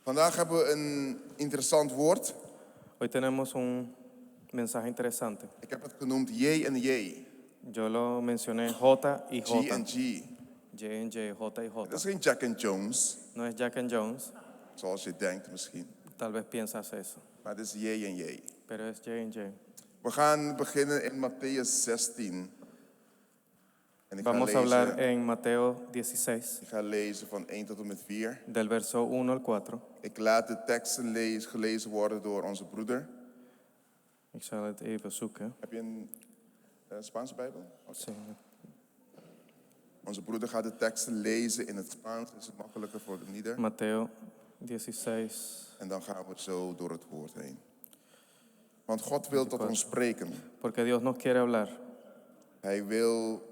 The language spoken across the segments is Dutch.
Vandaag hebben we een interessant woord. Hoy tenemos un mensaje interesante. Ik heb het genoemd J en J. Yo lo mencioné J y G J. en G. J en J, J y Het is J. geen Jack and Jones, No es Jack and Jones, zoals je denkt misschien. tal vez piensas eso, Maar het is J en J. pero es J en J. We gaan beginnen in Matthäus 16. En ik Vamos a hablar en Mateo 16, ga lezen van 1 tot en met 4. del verso 1 al 4. Ik laat de teksten gelezen worden door onze broeder. Ik zal het even zoeken. Heb je een Spaanse Bijbel? Oké. Sí. Onze broeder gaat de teksten lezen in het Spaans. Is het makkelijker voor de ieder. Mateo 16. En dan gaan we zo door het woord heen. Want God wil tot ons spreken. Porque Dios nos quiere hablar. Hij wil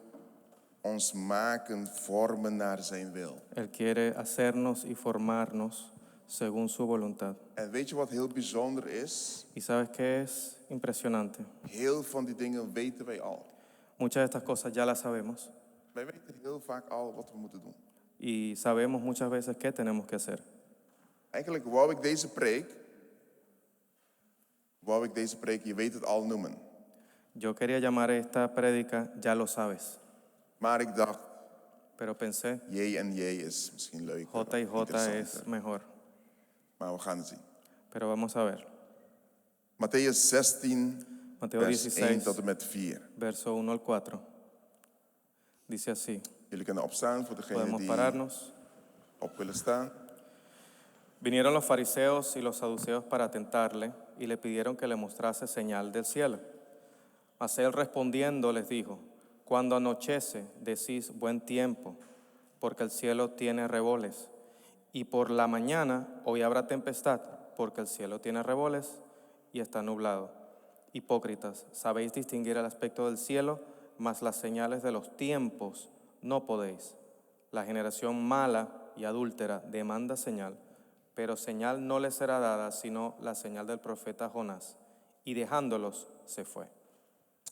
ons maken, vormen naar zijn wil. Él quiere hacernos y formarnos según su voluntad. En weet je wat heel bijzonder is? ¿Y sabes qué es impresionante? Heel van die dingen weten wij al. Muchas de estas cosas ya las sabemos. Wij weten heel vaak al wat we moeten doen. Y sabemos muchas veces qué tenemos que hacer. Eigenlijk wou ik deze preek, je weet het al, noemen. Yo quería llamar esta prédica Ya lo sabes, Maar ik dacht, pero pensé J en J is misschien leuk. J y J es mejor. Maar we gaan het zien. Pero vamos a ver. Matthäus 16, Mateo vers 1 16, tot en met 4. verso 1 al 4. Dice así. Jullie kunnen opstaan voor degenen Podemos die pararnos. op willen staan. Vinieron los fariseos y los saduceos para tentarle y le pidieron que le mostrase señal del cielo. Mas él respondiendo les dijo: cuando anochece decís buen tiempo, porque el cielo tiene revoles, y por la mañana hoy habrá tempestad, porque el cielo tiene revoles y está nublado. Hipócritas, sabéis distinguir el aspecto del cielo, mas las señales de los tiempos no podéis. La generación mala y adúltera demanda señal, pero señal no le será dada sino la señal del profeta Jonás. Y dejándolos se fue.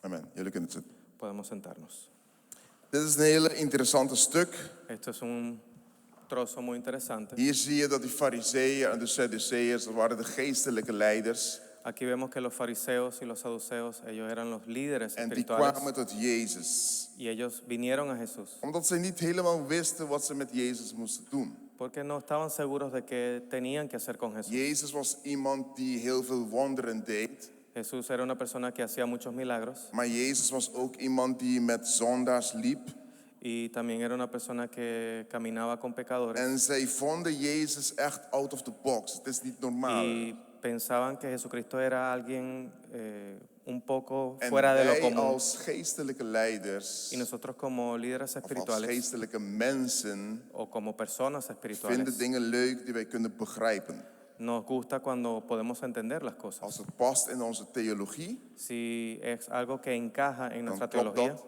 Amen. Jullie kunnen zitten. Podemos sentarnos. Dit is een hele interessante stuk. Esto es un trozo muy interesante. Hier zie je dat die fariseeën en de Sadduceërs, dat waren de geestelijke leiders. Aquí vemos que los fariseos y los saduceos, ellos eran los líderes En die espirituales kwamen tot Jezus. y ellos vinieron a Jesús Omdat ze niet helemaal wisten wat ze met Jezus moesten doen. porque no estaban seguros de qué tenían que hacer con Jesús. Jezus was iemand die heel veel wonderen deed. Jesús era una persona que hacía muchos milagros Maar Jezus was ook iemand die met zondaars liep. y también era una persona que caminaba con pecadores En zij vonden Jezus echt out of the box. Het is niet normaal. y pensaban que Jesucristo era alguien un poco En fuera de lo wij común. als geestelijke leiders, Y nosotros como líderes of als espirituales geestelijke mensen, o como personas vinden espirituales dingen leuk die wij kunnen begrijpen. nos gusta cuando podemos entender las Als cosas. het past in onze theologie, Si es algo que encaja en nuestra klopt teología, dat.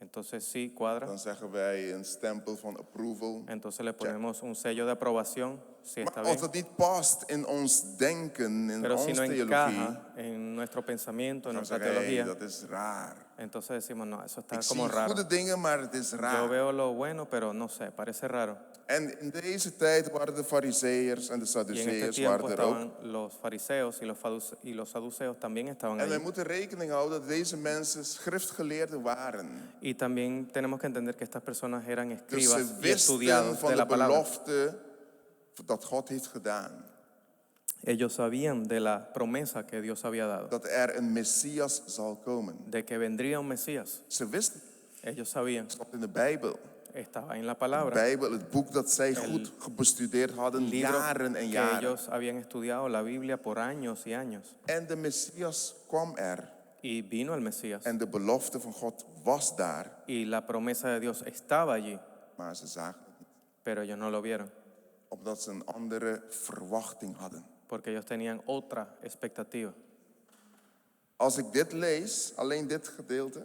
entonces sí cuadra. dan zeggen wij een stempel van approval. Entonces le ponemos un sello de aprobación, si está Maar bien. als het niet past in ons denken, in Pero si onze no theologie, encaja en nuestro pensamiento, en dan nuestra zeggen wij, teología, dat is raar. entonces decimos, no, eso está Ik como zie raro. goede dingen, maar het is Yo raar. veo lo bueno, pero no sé, parece raro. En in deze tijd waren de fariseërs en de Y en este Sadduceërs tiempo waren er ook. estaban los fariseos y los saduceos también estaban En wij ahí. moeten rekening houden dat deze mensen schriftgeleerden waren. Y también tenemos que entender que estas personas eran Dus escribas ze y wisten estudiados van de de la palabra. belofte dat God heeft gedaan. Ellos sabían de la promesa que Dios había dado, Dat er een Messias zal komen. de que vendría un Mesías. Ze wisten, Ellos sabían, het stond in de Bijbel. estaba en la De palabra, Bijbel, het boek dat zij goed bestudeerd hadden, un libro jaren en que jaren. ellos habían estudiado, la Biblia, por años y años. En de Messias kwam er. Y vino el Mesías. En de belofte van God was daar. Y la promesa de Dios estaba allí, Maar ze zagen het niet. pero ellos no lo vieron, Omdat ze een andere verwachting hadden. porque ellos tenían otra expectativa. Als ik dit lees, alleen dit gedeelte,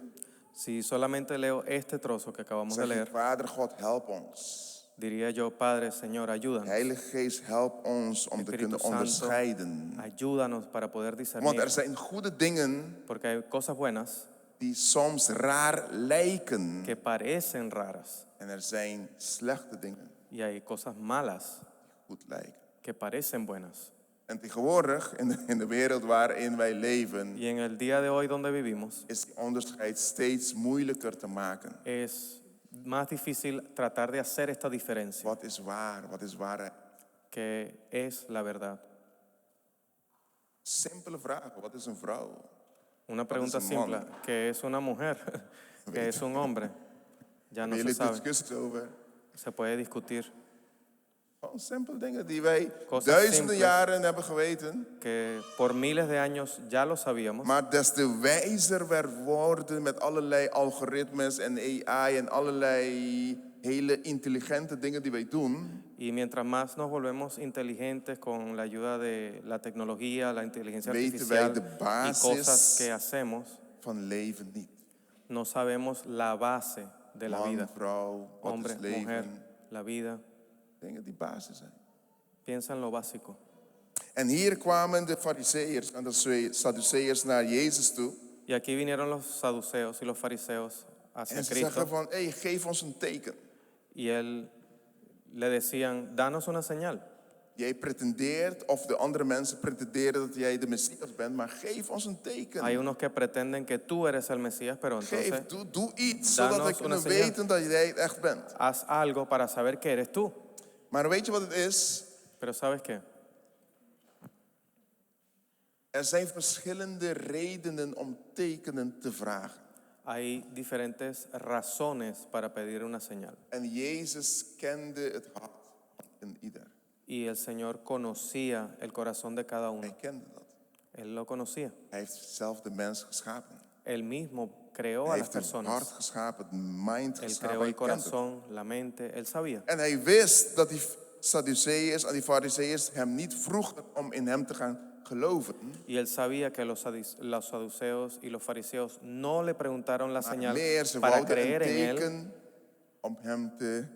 Si solamente leo este trozo que acabamos de zeg ik, leer, Vader God, help ons. diría yo, Padre, Señor, ayúdanos. Heilige Geest, help ons om te Espíritu kunnen Santo, onderscheiden. ayúdanos para poder Want discernir, er zijn goede dingen porque hay cosas buenas die soms raar lijken. que parecen raras En er zijn slechte dingen y hay cosas malas die goed lijken. que parecen buenas. En tegenwoordig, in de wereld waarin wij leven, Y en el día de hoy donde vivimos, is die onderscheid steeds moeilijker te maken. es más difícil tratar de hacer esta diferencia, Wat is waar? Wat is waarheid? que es la verdad. Simpele vragen. Wat is een vrouw? Una pregunta un man? simple, ¿qué es una mujer? ¿Qué es un hombre? Ya no Hebben se jullie sabe, discussies over? se puede discutir. Gewoon simpele dingen die wij Cosas duizenden simples. jaren hebben geweten. Que por miles de años ya lo sabíamos, Maar des te wijzer we worden met allerlei algoritmes en AI en allerlei hele intelligente dingen die wij doen, y mientras más nos volvemos inteligentes con la ayuda de la tecnología, la inteligencia weten wij artificial de y cosas que basis hacemos, van leven niet. no sabemos la base de la Man, vida. vrouw, wat Hombre, is leven? mujer, la vida. Dingen die basis zijn. Piensa en lo básico. En hier kwamen de fariseërs en de Sadduceërs naar Jezus toe. Y aquí vinieron los saduceos y los fariseos hacia En ze Cristo zeggen van, hey, geef ons een teken. y él le decían, danos una señal. Jij pretendeert, of de andere mensen pretenderen dat jij de Messias bent, maar geef ons een teken. Hay unos que pretenden que tú eres el Mesías, pero entonces Geef, doe iets, danos zodat we una kunnen señal. weten dat jij het echt bent. haz algo para saber que eres tú. Maar weet je wat het is? Pero ¿sabes qué? Er zijn verschillende redenen om tekenen te vragen. Hay diferentes razones para pedir una señal. En Jezus kende het hart van ieder. Y el Señor conocía el corazón de cada uno. Hij kende dat. Él lo conocía. Hij heeft zelf de mens geschapen. Él mismo creó Hij a las heeft het hart personas. geschapen, het mind Él geschapen. creó Hij el kent het. corazón, la mente. Él sabía. En hij wist dat die Sadduceërs en die Fariseërs hem niet vroegen om in hem te gaan geloven. Y él sabía que los saduceos y los fariseos no le preguntaron la Maar señal meer, ze para wouden een creer en él, teken om hem te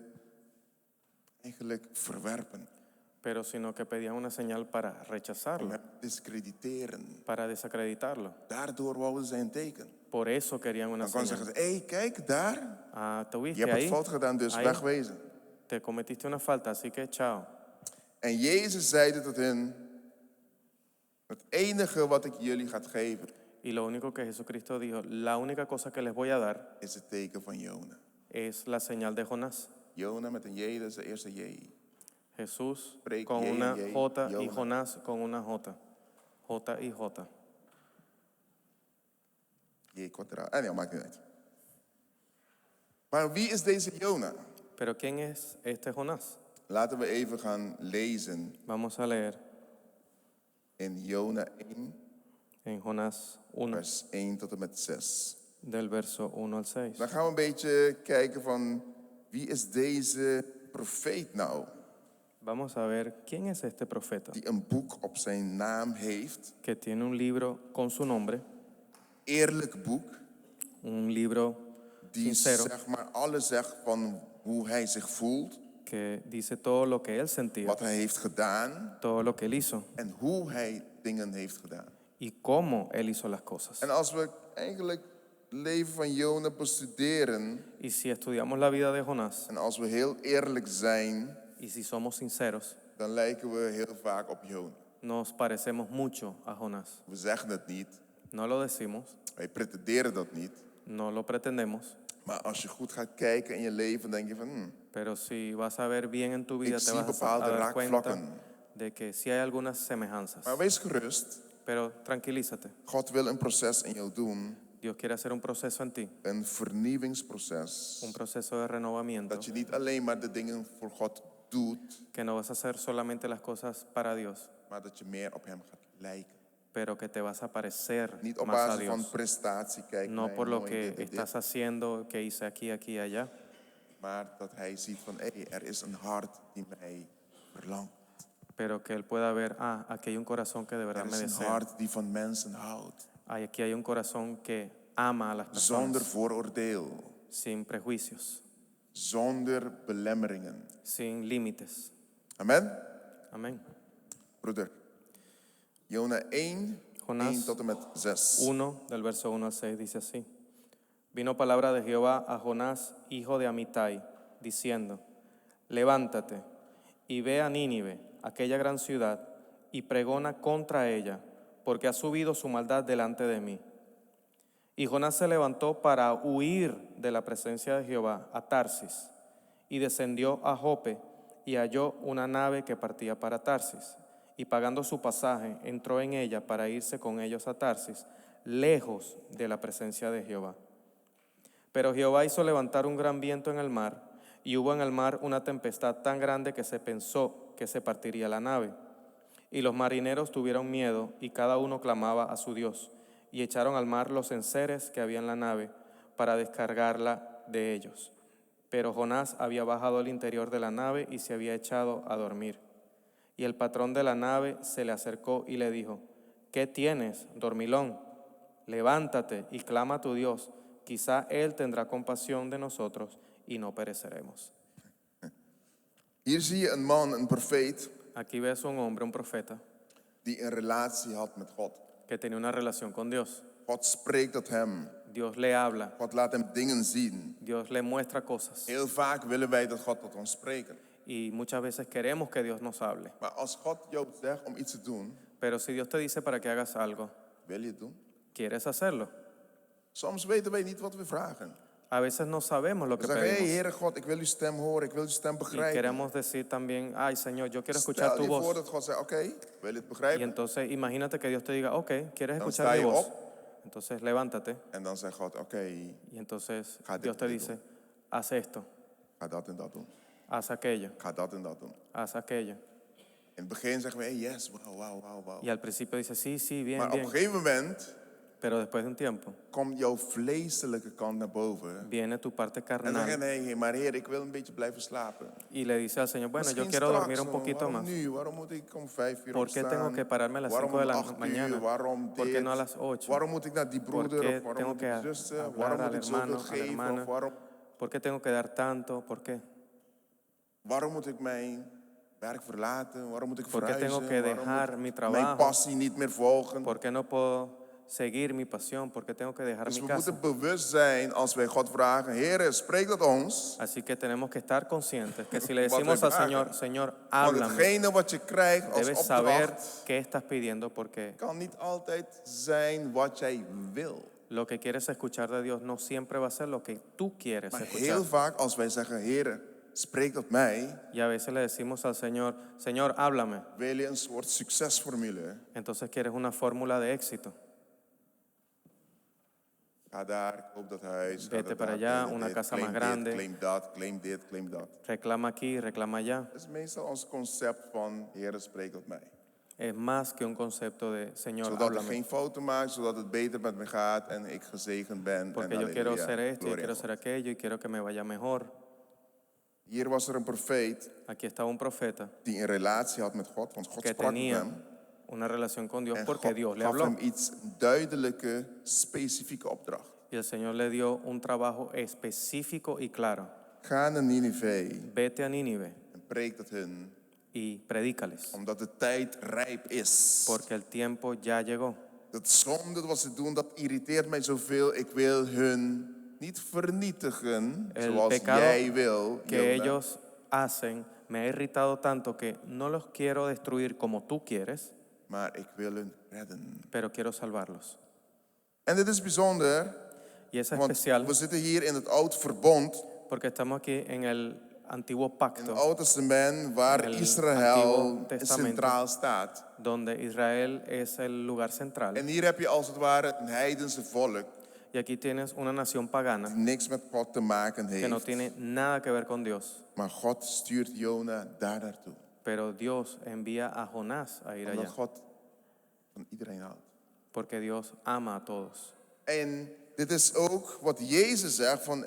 eigenlijk verwerpen. pero sino que pedían una señal para Om rechazarlo, hem te discrediteren. para desacreditarlo. Daardoor wouden zij een teken. Por eso querían una Dan kon señal. zeggen ze, hé, kijk daar. Ah, te Je viste hebt het ahí, fout gedaan, dus ahí. wegwezen. te cometiste una falta, así que chao. En Jezus zeide tot hen, het enige wat ik jullie ga geven, Y lo único que Jesucristo dijo, la única cosa que les voy a dar is het teken van Jona. es la señal de Jonás. Jona met een J, dat is de eerste J. Jesús Spreek con J en una J, J y Jona. Jonás con una J. J y J. J kwadraat. Nee, maakt niet uit. Maar wie is deze Jona? Pero ¿quién es este Jonás? Laten we even gaan lezen Vamos a leer in Jona 1, en Jonás 1, vers 1 tot en met 6. del verso 1 al 6. Dan gaan we een beetje kijken van, wie is deze profeet nou? Vamos a ver quién es este profeta Die een boek op zijn naam heeft. que tiene un libro con su nombre, Eerlijk boek. un libro Die sincero zeg maar alles zegt van hoe hij zich voelt. que dice todo lo que él sentía, Wat hij heeft gedaan. todo lo que él hizo En hoe hij dingen heeft gedaan. y cómo él hizo las cosas. En als we eigenlijk het leven van Jona bestuderen. Y si estudiamos la vida de Jonás En als we heel eerlijk zijn. y si somos sinceros, Dan lijken we heel vaak op Jona. nos parecemos mucho a Jonás. We zeggen het niet. No lo decimos, Wij pretenderen dat niet. no lo pretendemos, Maar als je goed gaat kijken in je leven, denk je van, pero si vas a ver bien en tu vida, ik te zie vas a bepaalde dar cuenta raakvlakken. de que sí hay algunas semejanzas. Maar wees gerust. Pero tranquilízate, God wil een proces in jou doen. Dios quiere hacer un proceso en ti, Een vernieuwingsproces. un proceso de renovamiento, Dat je niet alleen maar de dingen voor God doet, que no vas a hacer solamente las cosas para Dios, maar dat je meer op hem gaat lijken. pero que te vas a parecer Niet op más a basis van Dios. prestatie, kijk No mij, por lo mooi, que dit, dit, dit. estás haciendo, que hice aquí, aquí, allá, Maar dat hij ziet van, hé, er is een hart die mij verlangt. pero que Él pueda ver, ah, aquí hay un corazón que de verdad Er me is een desea. hart die van mensen houdt. Aquí hay un corazón que ama a las Zonder personas vooroordeel. sin prejuicios, Zonder belemmeringen. sin límites. Amen? Amén. Broeder. Jona 1, Jonás 1 tot en met 6. 1, del verso 1 al 6, dice así. Vino palabra de Jehová a Jonás, hijo de Amitai, diciendo, levántate y ve a Nínive, aquella gran ciudad, y pregona contra ella, porque ha subido su maldad delante de mí. Y Jonás se levantó para huir de la presencia de Jehová a Tarsis, y descendió a Jope, y halló una nave que partía para Tarsis, y pagando su pasaje, entró en ella para irse con ellos a Tarsis, lejos de la presencia de Jehová. Pero Jehová hizo levantar un gran viento en el mar, y hubo en el mar una tempestad tan grande que se pensó que se partiría la nave. Y los marineros tuvieron miedo, y cada uno clamaba a su Dios, y echaron al mar los enseres que había en la nave para descargarla de ellos. Pero Jonás había bajado al interior de la nave y se había echado a dormir. Y el patrón de la nave se le acercó y le dijo: ¿Qué tienes, dormilón? Levántate y clama a tu Dios, quizá Él tendrá compasión de nosotros y no pereceremos. Hier zie je een man, een profeet, Aquí ves un hombre, un profeta, die een relatie had met God. que tenía una relación con Dios. God spreekt tot hem. Dios le habla, God laat hem dingen zien. Dios le muestra cosas. Heel vaak willen wij dat God tot ons spreekt. Y muchas veces queremos que Dios nos hable. Maar als God jou zegt om iets te doen, Pero si Dios te dice para que hagas algo, wil je het doen? ¿quieres hacerlo? Soms weten wij niet wat we vragen. A veces no sabemos lo We que zeggen, hey pedimos. Heere God, ik wil uw stem horen, ik wil uw stem Y begrijpen. queremos decir también, ay Señor, yo quiero escuchar Stel tu je voor voz. dat God zegt, oké, wil je het Y begrijpen? entonces imagínate que Dios te diga, ok, ¿quieres Dan escuchar sta mi je voz? op. Entonces levántate. En dan zegt God, oké, Y entonces Ga dit Dios te en dit dice, haz esto, ga dat en dat doen. haz aquello, Ga dat en dat doen. haz aquello. In het begin zeggen we, hey, yes, wauw. Y al principio dice, sí, sí, bien, Maar op een bien. gegeven moment Pero después de un tiempo komt jouw vleeselijke kant naar boven. viene tu parte En dan carnal zeg je, nee, maar Heer, ik wil een beetje blijven slapen. y le dice al Señor, bueno, yo Misschien quiero dormir straks, un poquito waarom más. nu? Waarom moet ik om 5 uur ¿Por qué tengo opstaan? que pararme a las Waarom 5 de om la 8 mañana? uur? Waarom ¿Por qué dit? no a las 8? Waarom moet ik naar die ¿Por broeder? qué Of waarom tengo moet que ik zussen? hablar Waarom al moet ik zoveel hermano, a la geven? hermana? Of waarom, ¿Por qué tengo que dar tanto? ¿Por qué? waarom moet ik mijn werk verlaten? Waarom moet ik ¿Por qué tengo verhuizen? que Waarom dejar moet mi ik mijn trabajo? passie niet meer volgen? ¿Por qué no puedo seguir mi pasión? ¿Por qué tengo que dejar Dus mi we casa? moeten bewust zijn als wij God vragen, Heere, spreek tot ons. Así que tenemos que estar conscientes que si le Wat decimos wij al Señor, vragen. Señor, Want háblame, hetgene wat je krijgt als debes saber opdracht, qué estás pidiendo porque kan niet altijd zijn wat jij wil. lo que quieres escuchar de Dios no siempre va a ser lo que tú quieres Maar escuchar. heel vaak als wij zeggen, Heere, spreek tot mij, Y a veces le decimos al Señor, Señor, háblame. wil je een soort succesformule. Entonces quieres una fórmula de éxito. Ga daar, koop dat huis. ga Vete dat para daar, allá, dit, una dit, casa claim más dit, grande. Claim dat, claim dit, claim dat. Reclama aquí, reclama allá. Dat is meestal ons concept van, Heere, spreek tot mij. Es más que un concepto de Señor, Zodat ik háblame. geen fouten maak, zodat het beter met me gaat en ik gezegend ben. Porque en yo quiero halleluja, hacer esto, yo gloria quiero a God. hacer aquello y quiero que me vaya mejor. Hier was er een profeet Aquí estaba un profeta die een relatie had met God, want God que sprak met tenía hem. una relación con Dios En porque God Dios le gaf habló. hem iets duidelijke, specifieke opdracht. Y el Señor le dio un trabajo específico y claro. Ga naar Nineveh Vete a Nínive en preek tot hun, y predícales, omdat de tijd rijp is. porque el tiempo ya llegó. Dat zonde wat ze doen, dat irriteert mij zoveel. Ik wil hun niet vernietigen, El zoals pecado jij wil, que Jona. ellos hacen me ha irritado tanto que no los quiero destruir como tú quieres, Maar ik wil hun redden. pero quiero salvarlos. En dit is bijzonder, Y es want especial we zitten hier in het Oud Verbond, porque estamos aquí en el antiguo in het pacto, Oude Testament, waar El Israël Antiguo Testamento. centraal staat. donde Israel es el lugar central. En hier heb je als het ware een heidense volk Y aquí tienes una nación pagana die niks met God te maken que no heeft. tiene nada que ver con Dios, Maar God stuurt Jona daar naartoe. pero Dios envía a Jonás a ir Omdat allá, God van iedereen houdt. porque Dios ama a todos. En dit is ook wat Jezus zegt van,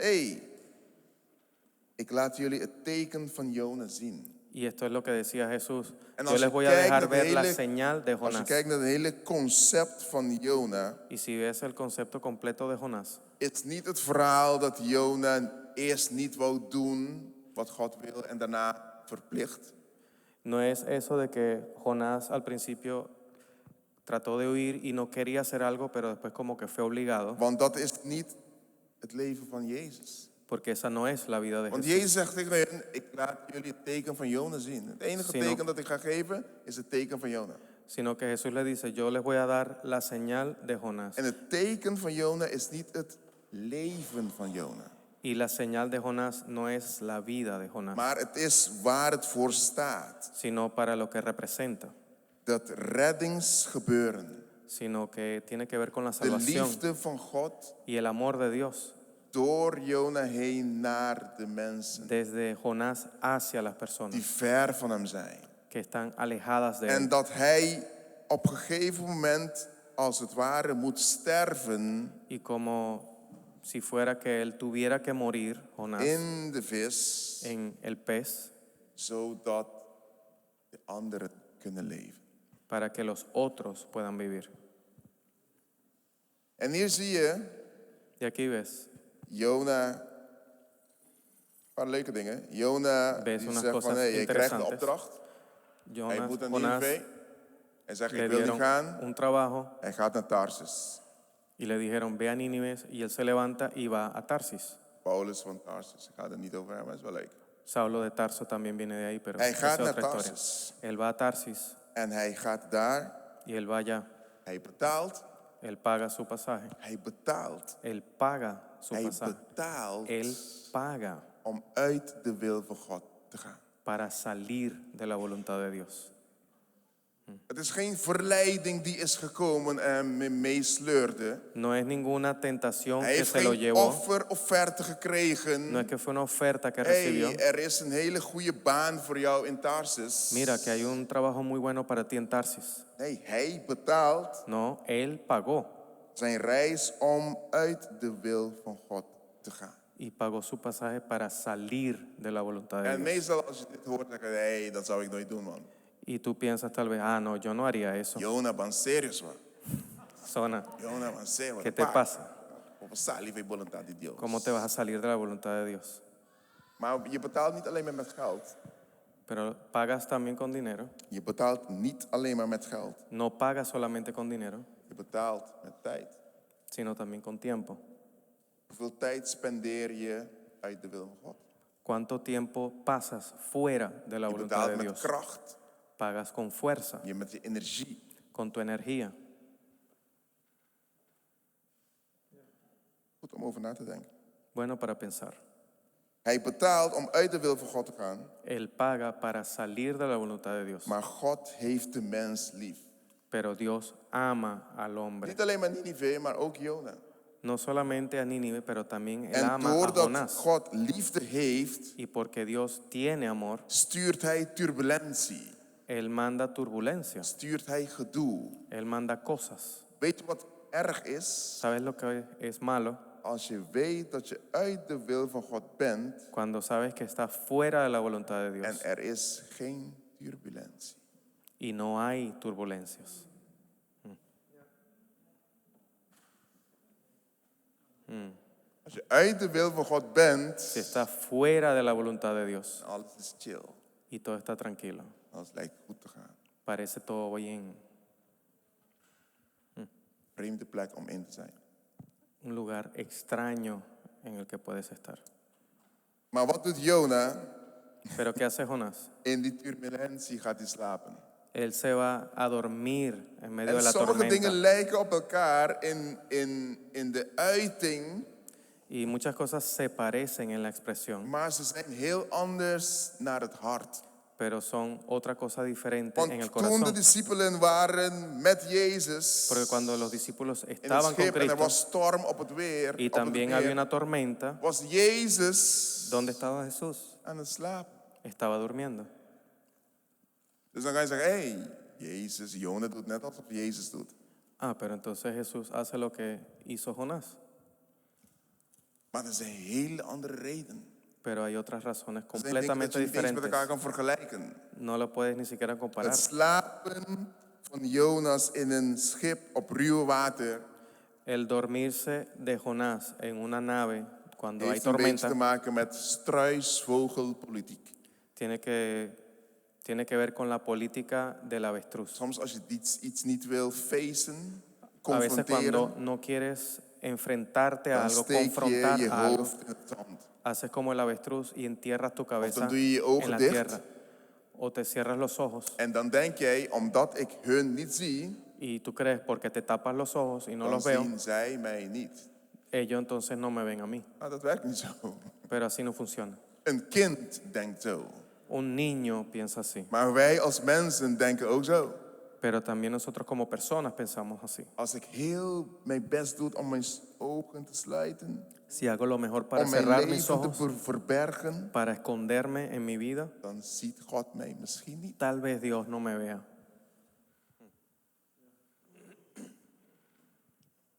ik laat jullie het teken van Jona zien. Y esto es lo que decía Jesús. En Yo als les je voy a kijkt dejar naar ver la hele- señal de Als je Jonás. kijkt naar het hele concept van Jona, Y si ves el concepto completo de Jonás, is niet het verhaal dat Jona eerst niet wou doen wat God wil en daarna verplicht. no es eso de que Jonás al principio trató de huir y no quería hacer algo, pero después como que fue obligado. Want dat is niet het leven van Jezus. porque esa no es la vida de Want Jesús. Jezus zegt tegen hen, ik laat jullie het teken van Jona zien. Het enige Sino- teken dat ik ga geven is het teken van Jona. Sino que Jesús le dice, yo les voy a dar la señal de Jonás. En het teken van Jona is niet het leven van Jona. Y la señal de Jonás no es la vida de Jonás, Maar het is waar het voor staat. sino para lo que representa, Dat reddingsgebeuren, sino que tiene que ver con la de salvación liefde van God y el amor de Dios door Jona heen naar de mensen desde Jonás hacia las personas die ver van hem zijn. que están alejadas de En él. dat hij op een gegeven moment als het ware moet sterven Y como si fuera que él tuviera que morir, Jonás, in de vis, en el pez, zodat de anderen kunnen leven. para que los otros puedan vivir. En hier zie je Y aquí ves, Jona, een paar leuke dingen. Jona Ves die unas zegt cosas van, hey, je krijgt een interesantes. opdracht. Hij moet naar Jonás Nineve. Hij zegt, le ik wil niet dieron gaan. un trabajo Hij gaat naar Tarsus. y le dijeron, ve a Nínive, y él se levanta y va a Tarsis. Paulus van Tarsus. Ik ga er niet over hebben, maar het is wel leuk. Saulo de Tarso también viene de ahí, pero Hij esa gaat es naar otra historia. Tarsus. Él va a Tarsis En hij gaat daar. y él va allá. Hij betaalt. Él paga su pasaje. Hij betaalt. Él paga su Hij pasaje. betaalt Él paga om uit de wil van God te gaan. para salir de la voluntad de Dios. Het is geen verleiding die is gekomen en hem meesleurde. No es ninguna tentación Hij que heeft se lo geen llevó. offerte gekregen. No es que fue una oferta que Hey, recibió. er is een hele goede baan voor jou in Tarsus. Mira que hay un trabajo muy bueno para ti en Tarsis. Nee, hij betaalt No, él pagó zijn reis om uit de wil van God te gaan. y pagó su pasaje para salir de la voluntad de En Dios. meestal als je dit hoort, dan zeg je, dat zou ik nooit doen, man. Y tú piensas tal vez, ah, no, yo no haría eso. Jona, van serious, man. Zona, Jona, van serious. ¿qué te pasa? Op een salive voluntad de Dios. ¿Cómo te vas a salir de la voluntad de Dios? Maar je betaalt niet alleen maar met geld. Pero pagas también con dinero. Je betaalt niet alleen maar met geld. No pagas solamente con dinero, Je betaalt met tijd. sino también con tiempo. Hoeveel tijd spendeer je uit de wil van God? ¿Cuánto tiempo pasas fuera de la Je voluntad betaalt de met Dios? kracht. Pagas con fuerza, Je met je energie. con tu energía. Goed om over na te denken. Bueno para pensar. Hij betaalt om uit de wil van God te gaan. Él paga para salir de la voluntad de Dios. Maar God heeft de mens lief. Pero Dios ama al hombre. Niet alleen maar Nineve, maar ook Jona. No solamente a Nínive, pero también Él En ama a doordat Jonás. God liefde heeft, Y porque Dios tiene amor, stuurt hij turbulentie. Él manda turbulencia. Stuurt hij gedoe. Él manda cosas. Weet je wat erg is? ¿Sabes lo que es malo? Als je weet dat je uit de wil van God bent Cuando sabes que estás fuera de la voluntad de en Dios er is geen turbulentie. y no hay turbulencias. Als je uit de wil van God bent, Si estás fuera de la voluntad de Dios alles is chill. y todo está tranquilo, Alles lijkt goed te gaan. parece todo bien. Vreemde plek om in te zijn. Un lugar extraño en el que puedes estar. Maar wat doet Jona? Pero ¿qué hace Jonás? In die turbulentie gaat hij slapen. Él se va a dormir en medio de En la sommige tormenta. dingen lijken op elkaar in de uiting, Y muchas cosas se parecen en la expresión, maar ze zijn heel anders naar het hart. pero son otra cosa diferente en el Want toen de corazón. discipelen waren met Jezus Porque cuando los discípulos in het estaban con schip en er Cristo was storm op het weer, y también había una tormenta, was Jezus ¿dónde estaba Jesús? aan het slapen. Estaba durmiendo. Dus dan ga je zeggen, hey, Jezus, Jona doet net alsof Jezus doet. Ah, pero entonces Jesús hace lo que hizo Jonás. Maar dat is een hele andere reden. Pero hay otras razones Dat zijn dingen dat completamente je niet eens met diferentes. elkaar kan vergelijken. No lo puedes ni siquiera comparar. Het slapen van Jonas in een schip op ruwe water El dormirse de Jonás en una nave cuando hay heeft een beetje tormenta te maken met struisvogelpolitiek. tiene que ver con la política del avestruz. Soms als je iets niet wil facen, A veces cuando confronteren, no quieres enfrentarte a dan algo, steek je confrontar je a algo, hoofd in het zand. Haces como el avestruz y entierras tu Of cabeza dan doe je je en ogen la dicht. tierra. O te cierras los ojos En dan denk jij, omdat ik hun niet zie, y tú crees porque te tapas los ojos y no dan los veo, zien zij mij niet. ellos entonces no me ven a mí. Maar dat werkt niet zo. Pero así no funciona. Een kind denkt zo. Un niño piensa así, Maar wij als mensen denken ook zo. pero también nosotros como personas pensamos así. Als ik heel mijn best doe om mijn ogen te sluiten, Si hago lo mejor para om mijn cerrar mis leven te ojos, verbergen, para esconderme en mi vida, dan ziet God mij misschien niet. tal vez Dios no me vea.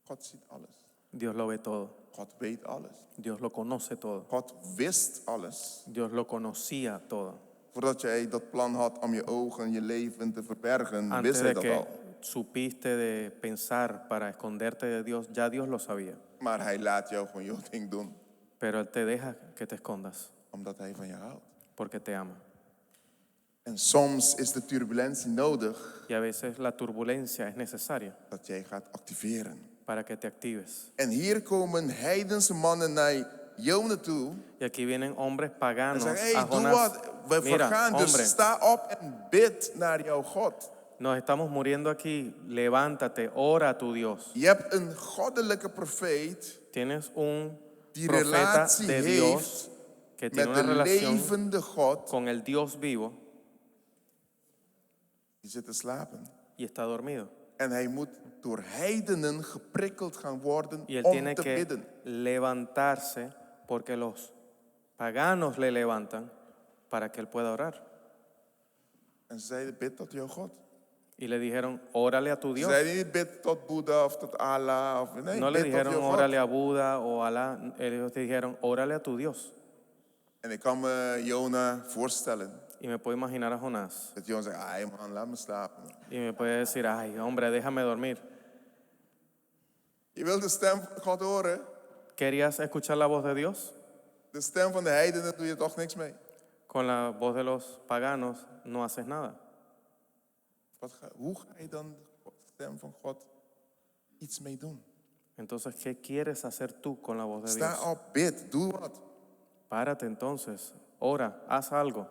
God ziet alles. Dios lo ve todo. God weet alles. Dios lo conoce todo. God wist alles. Dios lo conocía todo. Voordat jij dat plan had om je ogen, je leven te verbergen, Antes wist hij de dat que al. supiste de pensar para esconderte de Dios, ya Dios lo sabía. Maar hij laat jou gewoon jouw ding doen, Pero Él te deja que te escondas omdat hij van je houdt. porque te ama. En soms is de turbulentie nodig Y a veces la turbulencia es necesaria dat jij gaat activeren. para que te actives. En hier komen heidense mannen naar jou naartoe Y aquí vienen hombres en paganos zeggen, a hey, doe Jonás. wat, we Mira, vergaan, dus hombre, sta op en bid naar jouw God. nos estamos muriendo aquí. Levántate, ora a tu Dios. Je hebt een goddelijke profeet Tienes un die profeta relatie de Dios heeft que tiene met una de relación levende God, con el Dios vivo die zit te slapen. y está dormido. En hij moet door heidenen geprikkeld gaan worden Y él om tiene te que bidden. levantarse porque los paganos le levantan para que él pueda orar. En ze zeiden, bid tot jouw God. Y le dijeron, órale a tu Ze Dios. zeiden niet, bid tot Boeddha of tot Allah. Of, nee, No le bid tot dijeron, jouw God. órale a Buda o a Alá. Ellos te dijeron, órale a tu Dios. En ik kan me Jona voorstellen. Y me puedo imaginar a Jonás. Dat Jona zegt, ay man, laat me slapen. Y me puede decir, ay, hombre, déjame dormir. Je wilt de stem van God horen. ¿Querías escuchar la voz de Dios? De stem van de heidenen doe je toch niks mee. Con la voz de los paganos no haces nada. Hoe ga je dan de stem van God iets mee doen? Entonces, ¿qué quieres hacer tú con la voz de Sta Dios? op, bid, doe wat. Párate entonces, ora, haz algo.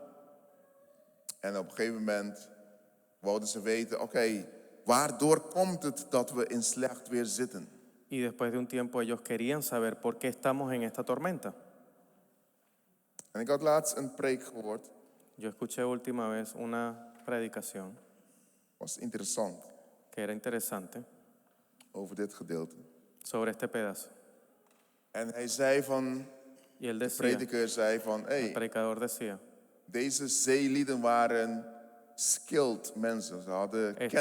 En op een gegeven moment wouden ze weten, oké, waardoor komt het dat we in slecht weer zitten? Y después de un tiempo ellos querían saber por qué estamos en esta tormenta. En ik had laatst een preek gehoord, Yo escuché última vez una predicación was interessant, que era interesante over dit gedeelte. sobre este pedazo. En hij zei van, Y él de decía, prediker zei van, el hey, predicador decía, deze zeelieden waren skilled mensen. Ze hadden kennis.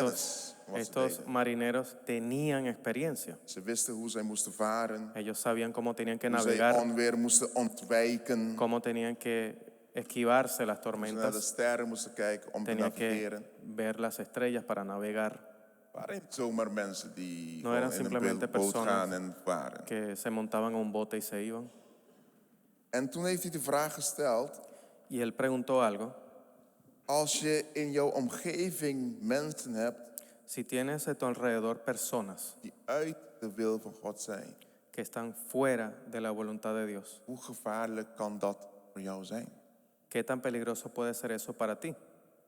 van wat ze estos deden. marineros tenían experiencia. Ze wisten hoe zij moesten varen, Ellos sabían cómo tenían que hoe zij navegar, onweer moesten ontwijken, cómo tenían que esquivarse las hoe ze naar de tormentas, sterren moesten kijken om te tenían que navigeren. ver las estrellas para navegar, Het waren niet zomaar mensen die No gewoon eran in een simplemente boot personas gaan en varen. que se montaban a un bote y se iban. En toen heeft hij de vraag gesteld, Y él preguntó algo, als je in jouw omgeving mensen hebt si tienes a tu alrededor personas die uit de wil van God zijn, que están fuera de la voluntad de Dios, hoe gevaarlijk kan dat voor jou zijn? ¿qué tan peligroso puede ser eso para ti?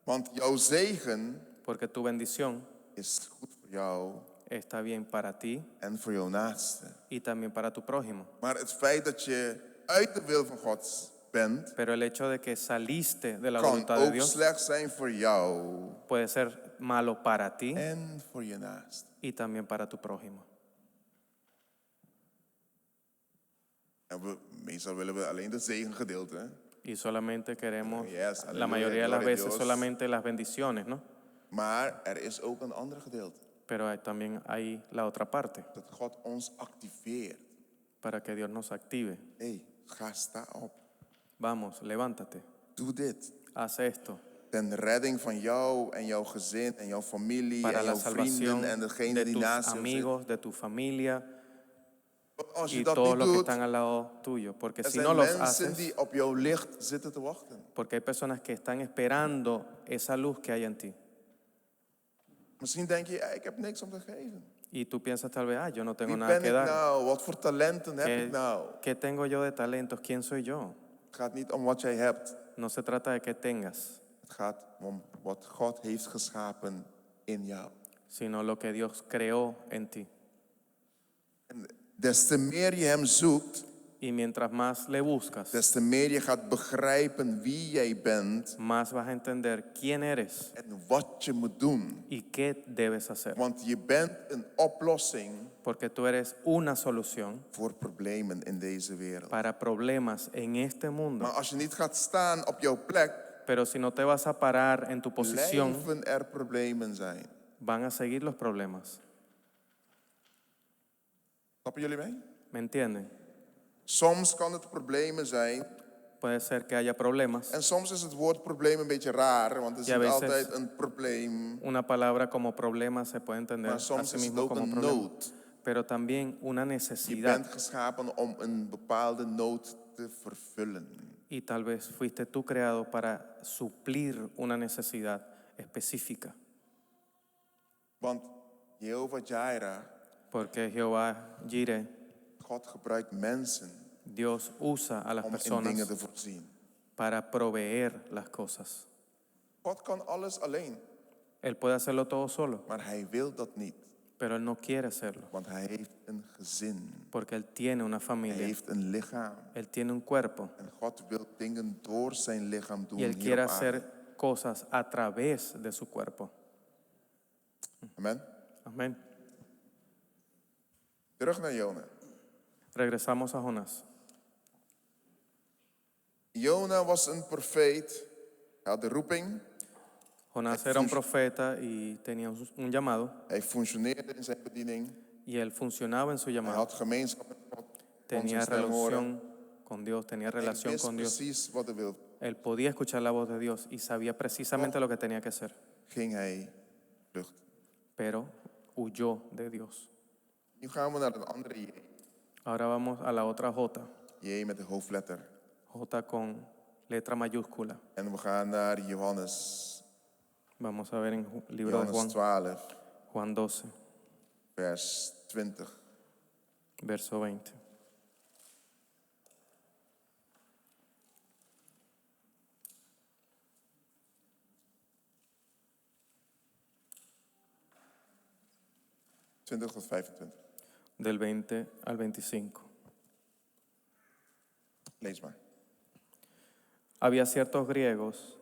Want jouw zegen Porque tu bendición is goed voor jou está bien para ti en voor jouw naaste. y también para tu prójimo. Maar het feit dat je uit de wil van God bent, Pero el hecho de que saliste de la kan voluntad de ook Dios slecht zijn voor jou puede ser malo para ti en voor je naaste. y también para tu prójimo. En meestal willen we alleen het zegengedeelte. Hè? Y solamente queremos, Yes, la aleluya, mayoría de las gloria a veces, Dios. solamente las bendiciones, ¿no? Maar er is ook een ander gedeelte. Pero también hay la otra parte, Dat God ons activeert. para que Dios nos active. Hey, sta op. Vamos, levántate, Doe dit. haz esto Ten redding van jou en jouw gezin en jouw familie para en la jouw salvación vrienden en degene de die tus naast je amigos, de tu familia zit. Als je y dat todos niet los que doet, están al lado tuyo. Porque er si no zijn los mensen haces, die op jouw licht zitten te wachten. porque hay personas que están esperando esa luz que hay en ti. Misschien denk je, ik heb niks om te geven. Y tú piensas tal vez, yo no tengo Wie nada ben que ik dar. nou? Wat voor talenten heb ik nou? ¿Qué tengo yo de talentos? ¿Quién soy yo? Het gaat niet om wat jij hebt. No se trata de qué tengas, Het gaat om wat God heeft geschapen in jou. sino lo que Dios creó en ti. En des te meer je hem zoekt, Y mientras más le buscas, des te meer je gaat begrijpen wie jij bent más vas a entender quién eres en wat je moet doen. y qué debes hacer. Want je bent een oplossing Porque tú eres una solución voor problemen in deze wereld. para problemas en este mundo. Maar als je niet gaat staan op jouw plek, Pero si no te vas a parar en tu posición, blijven er problemen zijn. van a seguir los problemas. Snappen jullie mij? ¿Me entienden? Soms kan het problemen zijn. Puede ser que haya problemas. En soms is het woord probleem een beetje raar, want het is Ja, niet veces altijd een probleem. Una palabra como problema se puede entender Maar soms así is het mismo ook como een problema, nood. pero también una Je necesidad. bent geschapen om een bepaalde nood te vervullen. Y tal vez fuiste tú creado para suplir una necesidad específica. Want Jehovah Jireh, Porque Jehová Jireh, God gebruikt mensen Dios usa a las om in dingen personas te voorzien. para proveer las cosas. God kan alles alleen, Él puede hacerlo todo solo, maar hij wil dat niet. pero Él no quiere hacerlo. Want hij heeft een gezin. Porque Él tiene una Hij familia, heeft een lichaam. Él tiene un cuerpo En God wil dingen door zijn lichaam doen y Él hier quiere op aarde. hacer cosas a través de su cuerpo. Amen. Amén. Terug naar Jona. Regresamos a Jonás. Jona was een profeet. Hij had de roeping. Jonás era un profeta y tenía un llamado, Hij functioneerde in zijn bediening. y él funcionaba en su Hij llamado. had gemeenschap met God. Kon Tenía zijn stem horen. relación con Dios, tenía Hij relación wist con Dios. precies wat hij wilde. Él podía escuchar la voz de Dios y sabía precisamente lo que tenía que hacer, Ging hij vluchten. pero huyó de Dios. Nu gaan we naar een andere J. Ahora vamos a la otra J, J met de hoofdletter. J con letra mayúscula. En we gaan naar Johannes. Vamos a ver en el libro de Johannes Juan, 12, Juan 12, vers 20. verso 20. Tot 25. Del 20 al 25. Lees maar. Había ciertos griegos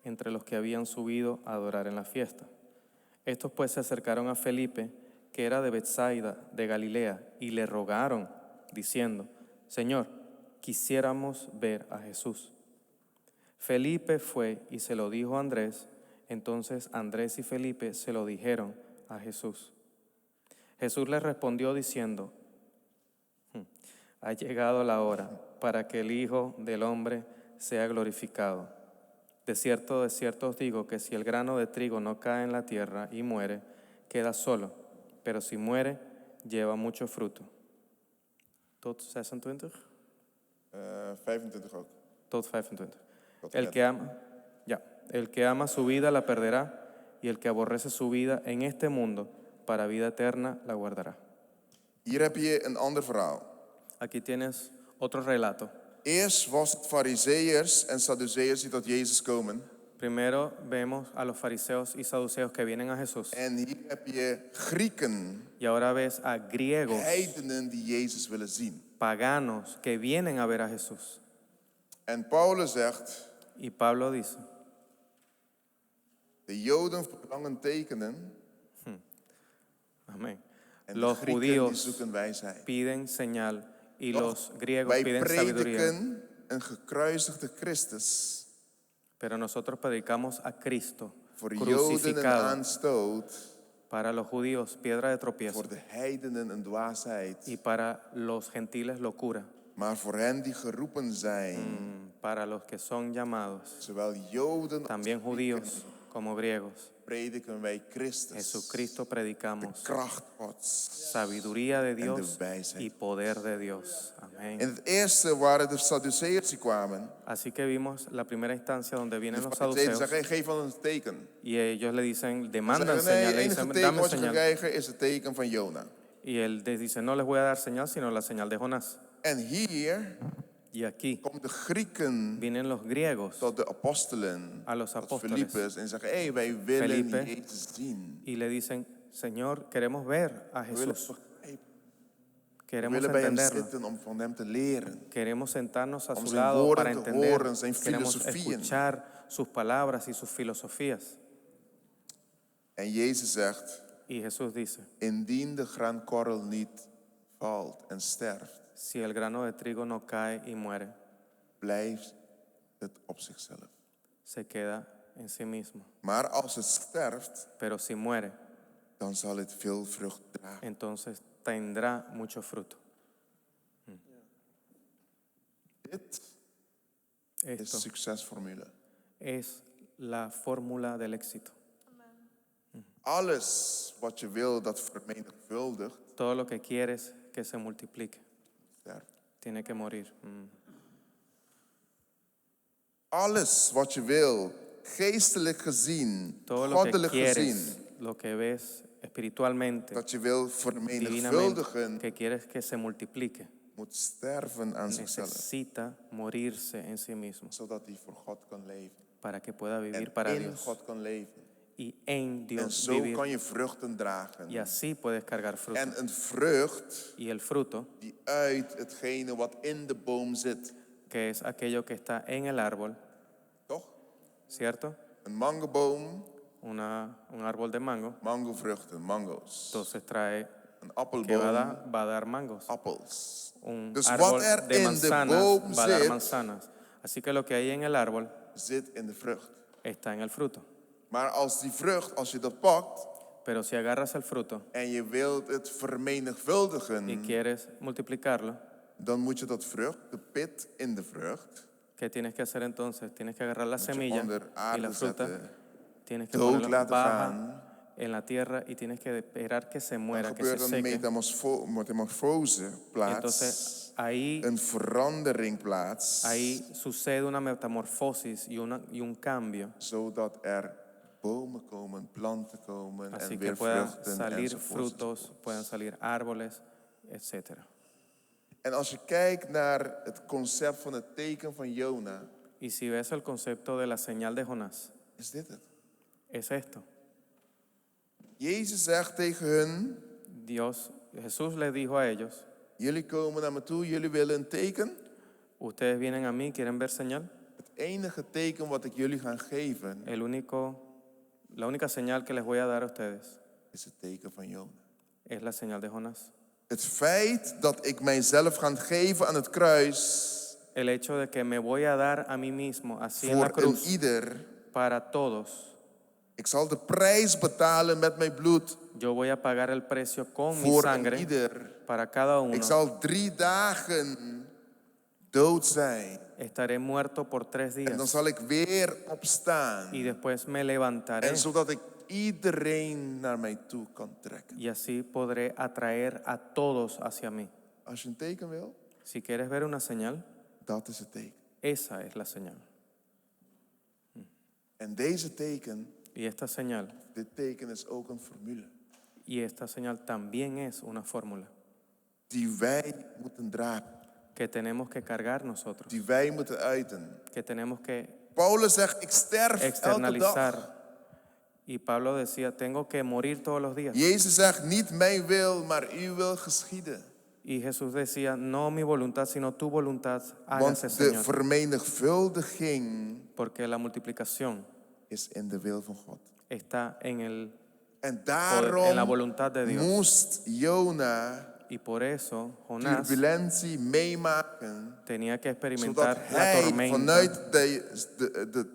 entre los que habían subido a adorar en la fiesta. Estos pues se acercaron a Felipe, que era de Betsaida, de Galilea, y le rogaron, diciendo: Señor, quisiéramos ver a Jesús. Felipe fue y se lo dijo a Andrés. Entonces Andrés y Felipe se lo dijeron a Jesús. Jesús les respondió diciendo: Ha llegado la hora para que el Hijo del Hombre sea glorificado. De cierto os digo que si el grano de trigo no cae en la tierra y muere, queda solo, pero si muere, lleva mucho fruto. Tot 26? 25 ook. Tot 25. Tot El que ama su vida la perderá, y el que aborrece su vida en este mundo, para vida eterna la guardará. Hier heb je een ander verhaal. Aquí tienes otro relato. Eerst was het fariseërs en sadduceërs die tot Jezus komen. Primero vemos a los fariseos y saduceos que vienen a Jesús. En hier heb je Grieken, Y ahora ves a griegos, heidenen die Jezus willen zien. paganos, que vienen a ver a Jesús. En Paulus zegt, Y Pablo dice: de Joden verlangen tekenen amén. en de Los Grieken die judíos zoeken wijsheid. piden señal y Doch los griegos wij piden sabiduría. prediken een gekruisigde Christus. Pero nosotros predicamos a Cristo Voor Joden een crucificado. aanstoot, Para los judíos, piedra de tropiezo. voor de heidenen een dwaasheid. Y para los gentiles, locura. Maar voor hen die geroepen zijn, Para los que son llamados, zowel Joden als también Grieken, judíos como griegos, prediken wij Christus, Jesucristo de predicamos, kracht Gods. sabiduría de de Dios wijsheid. y poder de Dios. Amén. In het eerste waren de Sadduceërs die kwamen. Así que vimos la primera instancia donde De vienen los Farizeeën saduceos zeggen, geef ons een teken. y ellos le dicen, Ze demandan zeggen, nee, señal, het le enige dicen, teken dame wat je gaat señal. krijgen is het teken van Jona. Y él les dice, no les voy a dar señal, sino la señal de Jonás. En hier Y aquí komen de Grieken vienen los griegos tot de apostelen, a los tot apóstoles. Filippus, en zeggen, hey, wij willen Felipe. Jezus zien. y le dicen, Señor, queremos ver a We willen, Jesús, we queremos willen bij hem entenderlo, zitten om van hem te leren. queremos sentarnos a Om su zijn lado woorden para te entender, horen, zijn queremos filosofieën. escuchar sus palabras y sus filosofías. En Jezus zegt, Y Jesús dice, indien de graankorrel niet valt en sterft, si el grano de trigo no cae y muere, blijft het op zichzelf. se queda en sí mismo. Maar als het sterft, Pero si muere, dan zal het veel vrucht dragen. entonces tendrá mucho fruto. Dit is Esto succesformule. es la fórmula del éxito. Alles wat je wil dat vermenigvuldigt, Todo lo que quieres que se multiplique, sterft. tiene que morir. Alles wat je wil, geestelijk gezien, Todo lo que goddelijk quieres, gezien, lo que ves espiritualmente, dat je wil divinamente, vermenigvuldigen, que quieres que se multiplique, moet sterven aan zichzelf, necesita morirse en sí mismo zodat hij voor God kan leven. para que pueda vivir En para in Dios God kan leven. y en En Dios zo vivir. kan je vruchten dragen. Y así puedes cargar fruto. En een vrucht Y el fruto, die uit hetgene wat in de boom zit. que es aquello que está en el árbol, Toch? ¿cierto? Een mangoboom, Un árbol de mango, mangovruchten, mango's. entonces trae Een que appelboom, va a dar mangos. appels. Un Dus árbol wat er de in de manzanas boom va a dar zit, manzanas. Así que lo que hay en el árbol zit in de vrucht. está en el fruto. Maar als die vrucht, als je dat pakt Pero si agarras el fruto en je wilt het y vermenigvuldigen, quieres multiplicarlo, dan moet je dat vrucht, de pit in de vrucht, ¿qué tienes que hacer entonces? Tienes que agarrar la moet je semilla onder y aarde la fruta, zetten, tienes que dood ponerla laten baja gaan. en la tierra y tienes que esperar que se Dan muera, que se gebeurt een seque. metamorfose plaats, Entonces ahí een verandering plaats, Ahí sucede una metamorfosis y un cambio, zodat er bomen komen, planten komen así en que weer puedan vruchten salir enzovoort. frutos, puedan salir árboles, etc. En als je kijkt naar het concept van het teken van Jona, Y si ves el concepto de la señal de Jonás, is dit het. es esto. Jezus zegt tegen hun, Jesús les dijo a ellos, jullie komen naar me toe, jullie willen een teken. ustedes vienen a mí, quieren ver señal. Het enige teken wat ik jullie ga geven, La única señal que les voy a dar a ustedes is het teken van Jona. es la señal de Jonás. Het feit dat ik mijzelf ga geven aan het kruis, El hecho de que me voy a dar a mí mismo, así en la voor een cruz, ieder. para todos. Ik zal de prijs betalen met mijn bloed, Yo voy a pagar el precio con mi voor een sangre ieder. para cada uno. Ik zal 3 dagen dood zijn. Estaré muerto por 3 En dan días zal ik weer opstaan. y después me levantaré En zodat ik iedereen naar mij toe kan trekken. y así podré atraer a todos hacia mí. Als je een teken wil, Si quieres ver una señal, dat is het teken. esa es la señal. En deze teken, Y esta señal, dit teken is ook een formule. y esta señal también es una fórmula Die wij moeten dragen. que tenemos que cargar nosotros, Die wij moeten uiten. que tenemos que Paulus zegt, ik sterf elke externalizar. dag. Y Pablo decía, tengo que morir todos los días. Jezus zegt, niet mijn wil, maar uw wil geschieden. Y Jesús decía, no mi voluntad, sino tu voluntad Want hágase, de Señor. vermenigvuldiging Porque la multiplicación is in de wil van God. está en En en la daarom voluntad de Dios. moest Jona Y por eso Jonás turbulentie meemaken, tenía que zodat experimentar la hij tormenta vanuit de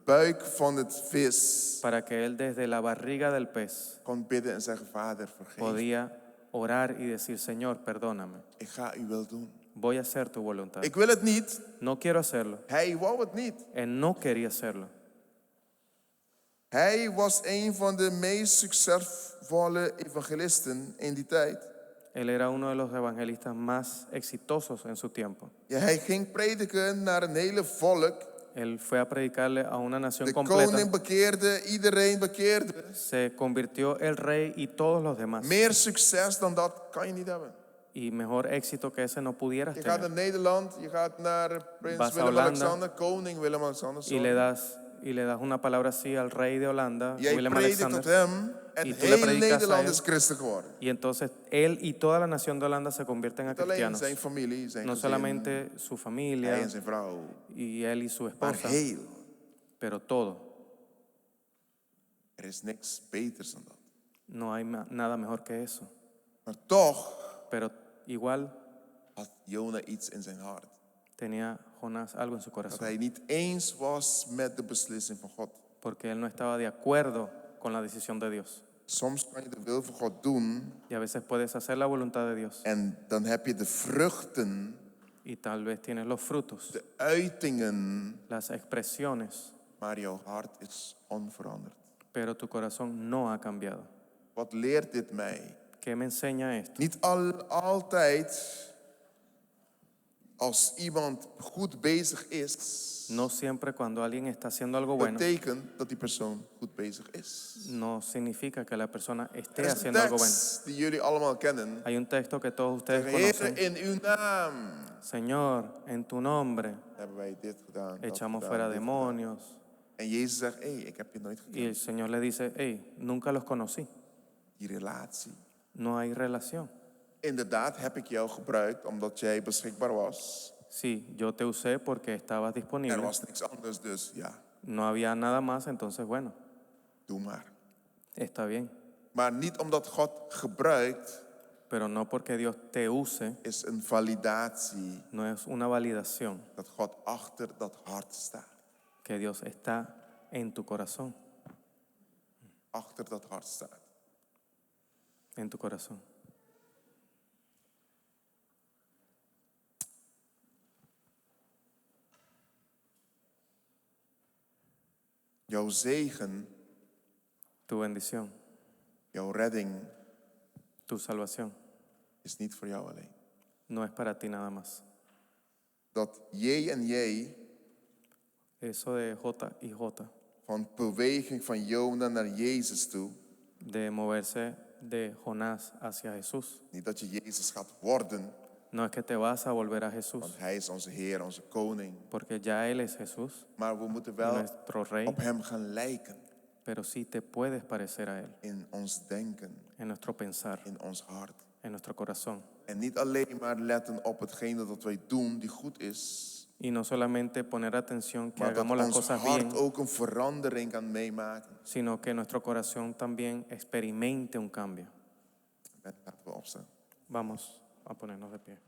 buik van het vis para que él desde la barriga del pez kon bidden en zeggen, Vader, vergeef. podía orar y decir, Señor, perdóname, Ik ga uw wil doen. voy a hacer tu voluntad. Ik wil het niet. No quiero hacerlo. Hij wou het niet. Él no quería hacerlo. Hij was een van de meest succesvolle evangelisten in die tijd. Él era uno de los evangelistas más exitosos en su tiempo. Ja, hij ging prediken naar een hele volk. Él fue a predicarle a una nación De completa. koning bekeerde, iedereen bekeerde. Se convirtió el rey y todos los demás. Meer succes dan dat kan je niet hebben. Y mejor éxito que ese no pudieras Je gaat naar tener. Nederland, je gaat naar prins Vas a Willem-Alexander, koning Willem-Alexander. Y le das una palabra así al rey de Holanda, Jij Willem predikt tot Alexander. hem en Y tú le heel predicas a Nederland él. is christen geworden. Y entonces él y toda la nación de Holanda se convierten a Niet alleen cristianos. zijn familie, zijn No gezin, solamente su hij familia en zijn vrouw, y él y su maar esposa, heel. pero todo. Er is niks beters dan dat. No hay nada mejor que eso. Maar toch Pero igual had Jona iets in zijn hart. tenía Jonás algo en su Dat corazón, hij niet eens was met de beslissing van God. porque él no estaba de acuerdo con la decisión de Dios. Soms kan je de wil van God doen Y a veces puedes hacer la voluntad de Dios en dan heb je de vruchten, y tal vez tienes los frutos, de uitingen, las expresiones, maar jouw hart is onveranderd. pero tu corazón no ha cambiado. Wat leert dit mij? ¿Qué me enseña esto? Niet altijd als iemand goed bezig is, No siempre cuando alguien está haciendo algo bueno, betekent dat die persoon goed bezig is. no significa que la persona Er esté is een haciendo algo bueno. tekst die jullie allemaal kennen. Hay un texto que todos ustedes Heer, conocen. in uw naam Señor, en tu nombre hebben wij dit gedaan. dat echamos gedaan, fuera dit demonios. gedaan. En Jezus zegt, ik heb je nooit Y gekend. el Señor le dice, hey, nunca los conocí. Die relatie. No hay relación. Inderdaad heb ik jou gebruikt omdat jij beschikbaar was. Sí, yo te usé porque estabas Er disponible. was niks anders, dus ja, No había nada más, entonces bueno, doe maar. está bien. Maar niet omdat God gebruikt, Pero no porque Dios te use, is een validatie no es una validación dat God achter dat hart staat. que Dios está en tu corazón, Achter dat hart staat. en tu corazón. Jouw zegen, Tu bendición, jouw redding tu salvación, is niet voor jou alleen. no es para ti nada más. Dat jij en jij Eso de J y J, van beweging van Jona naar Jezus toe, de moverse de Jonás hacia Jesús, niet dat je Jezus gaat worden, no es que te vas a volver a want Jesús, Hij is onze Heer, onze Koning. porque ya Él es Jesús, Maar we moeten wel nuestro Rey, op Hem gaan lijken pero sí te puedes parecer a Él in ons denken, en nuestro pensar, in ons hart. en nuestro corazón. En niet alleen maar letten op hetgene dat wij doen die goed is, Y no solamente poner atención que maar dat hagamos las ons cosas hart bien, ook een verandering kan meemaken. sino que nuestro corazón también experimente un cambio. Laten we opstaan. Vamos a ponernos de pie.